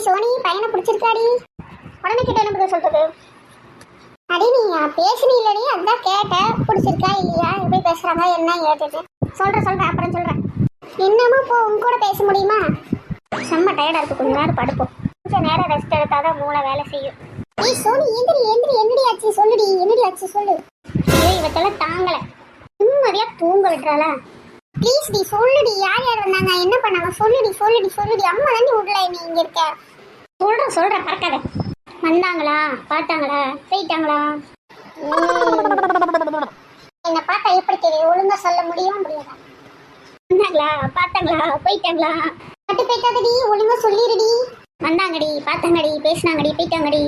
Sony பையனை பிடிச்சிருக்காடி? உடனே கிட்ட என்ன பதில் சொல்றது? அடி நீ பேசுனீங்களடி, அதான் கேட்டேன். பிடிச்சிருக்கா இல்லையா, எப்படி பேசுறாங்க என்ன ஏத்துட்டு சொல்றேன் அப்புறம் சொல்றேன். என்னமா போ, உங்க கூட பேச முடியுமா? செம்ம டயர்டா இருக்கு, கொஞ்ச நேரம் படுப்போம். கொஞ்சம் நேரம் ரெஸ்ட் எடுத்தாதான் மூளை வேலை செய்யும். ஏய் சோனி எந்திரி என்னடி ஆச்சு சொல்லுடி, என்னடி ஆச்சு சொல்லு. ஏய் இவத்தெல்லாம் தாங்கல, நிம்மதியா தூங்க விட்டுறாளா? ப்ளீஸ் டி சொல்லுடி, யார் வந்தாங்க, என்ன பண்ணாங்க, சொல்லுடி. அம்மா தாண்டி விடல நீ இங்க இருக்க. சொல்றேன் பறக்காத. வந்தாங்களா, பார்த்தாங்களா, போயிட்டாங்களா? என்ன பார்த்தா எப்படி தெரியும்? ஒழுங்கா சொல்ல முடியாதா? வந்தாங்களா, பார்த்தாங்களா, போயிட்டாங்களா? கட்டு போயிட்டாதடி, ஒழுங்கா சொல்லிடுடி. வந்தாங்கடி, பார்த்தாங்கடி, பேசினாங்கடி, போயிட்டாங்கடி.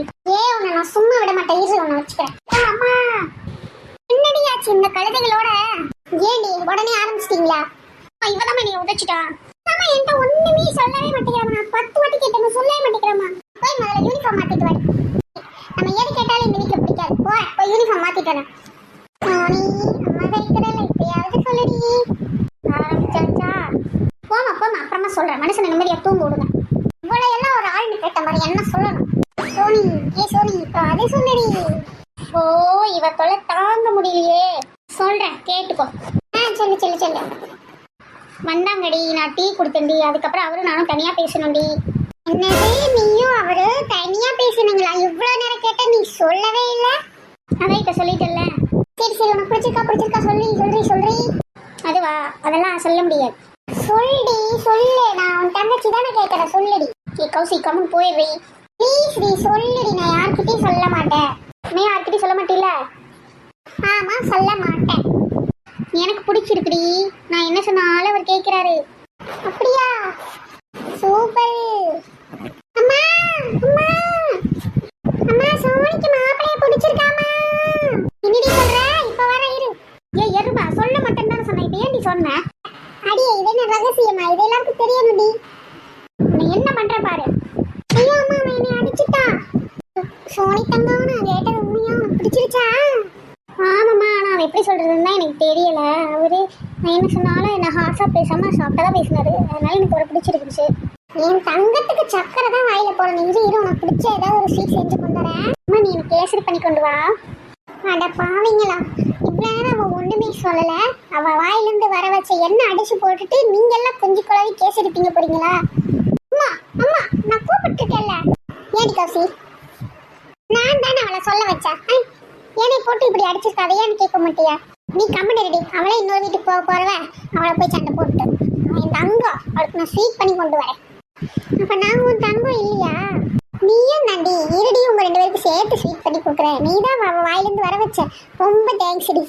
உன்னை நான் சும்மா விட மாட்டேன், இரு உன்னை வச்சுக்கிறேன். அம்மா என்னடி ஆச்சு இந்த கழுதைகளோட? ஏண்டி உடனே ஆரம்பிச்சிட்டீங்களா? இவதான் நீ உதச்சிட்டா. அம்மா என்கிட்ட ஒண்ணுமே சொல்லவே மாட்டேங்கிறாமா. நான் 10 வாட்டி கேட்டேன், சொல்லவே மாட்டேங்கிறாமா. போய் முதல்ல யூனிஃபார்ம் மாத்திட்டு வாடி. நம்ம எது கேட்டாலும் இந்த வீட்டுல பிடிக்காது. போய் யூனிஃபார்ம் மாத்திட்டு வரேன். சோனி அம்மா தைக்கிறல, இப்பயாவது சொல்லுடி. ஆரம்பிச்சாச்சா? போமா அப்புறமா சொல்றேன். மனுஷனை நிம்மதியா தூங்க விடுங்க. இவ்வளவு எல்லாம் ஒரு ஆள்னு கேட்ட மாதிரி என்ன சொல்லணும்? சோனி இப்போ அது சொல்லுடி. ஓ இவ தொலை தாங்க முடியலையே. சொல்றேன் கேட்டுக்கோ. சொல்லு. வந்தாங்கடி, நான் டீ கொடுத்தேன்டி. அதுக்கப்புறம் அவரும் நானும் தனியா பேசணும்டி. என்னது நீயும் அவரு தனியா பேசுனீங்களா? இவ்வளவு நேரம் கேட்ட நீ சொல்லவே இல்ல. அதான் இப்ப சொல்லிட்டல்ல. சரி உனக்கு பிடிச்சிருக்கா சொல்லி. அதுவா, அதெல்லாம் சொல்ல முடியாது. சொல்லு. நான் உன் தங்கச்சி தானே கேட்கறேன், சொல்லுடி. கௌசி கம்மன் போயிடுறீ ப்ளீஸ் டி, சொல்லுடி. நான் யார்கிட்டயும் சொல்ல மாட்டேன். நீ யார்கிட்டயும் சொல்ல மாட்டீல்ல? ஆமா சொல்ல மாட்டேன். எனக்கு பிடிச்சிருக்குடி. நான் என்ன சொன்னாலும் அவர் கேட்கிறாரு. அப்படியா? சூப்பர். அம்மா சோனிக்கு மாப்பிளைய பிடிச்சிருக்காமா. என்னடி சொல்ற? இப்ப வர இரு. எருமா சொல்ல மாட்டேன்னு தானே சொன்னேன். இப்ப ஏன் நீ சொன்ன? அடியே இது என்ன ரகசியமா? இது எல்லாருக்கும் தெரியணும்டி. நீ என்ன பண்ற பாரு. ஐயோ அம்மா என்னை அடிச்சுட்டா. சோனி தங்கம் நான் கேட்டது உண்மையா? உனக்கு பிடிச்சிருச்சா? ஆமாம்மா, நான் எப்படி சொல்றதுன்னு தான் எனக்கு தெரியல. அவரு நான் என்ன சொன்னாலும் என்ன ஹார்ஸா பேசாம சாப்பிட்டா தான் பேசினாரு. அதனால எனக்கு ஒரு பிடிச்சிருந்துச்சு. என் தங்கத்துக்கு சக்கரை தான் வாயில போடணும். இரு உனக்கு பிடிச்ச ஏதாவது ஒரு ஸ்வீட் செஞ்சு கொண்டு வரேன். அம்மா நீ எனக்கு கேசரி பண்ணி கொண்டு வா. அட பாவீங்களா, இவ்வளவு நேரம் அவ ஒண்ணுமே சொல்லல. அவ வாயிலிருந்து வர வச்ச எண்ணெய் அடிச்சு போட்டுட்டு நீங்க எல்லாம் கொஞ்சம் குழவி கேசரி திங்க போறீங்களா? அம்மா நான் கூப்பிட்டுருக்கேன்ல. ஏடி கௌசி, நான் தானே அவளை சொல்ல வச்சா. ஏனை போட்டு இப்படி அடிச்சிருக்காத, ஏன்னு கேட்க மாட்டியா? நீ கம்மிடி. அவளே இன்னொரு வீட்டுக்கு போறவ, அவளை போய் சண்டை போட்டு. என் தங்கம், அவளுக்கு நான் ஸ்வீட் பண்ணி கொண்டு வரேன். அப்ப நான் உன் தங்கம் இல்லையா? நீயும் தாண்டி. இருடி, உங்க 2 பேருக்கு சேர்த்து ஸ்வீட் பண்ணி கொடுக்குறேன். நீ தான் அவ வாயிலிருந்து வர வச்ச. ரொம்ப தேங்க்ஸ் டி.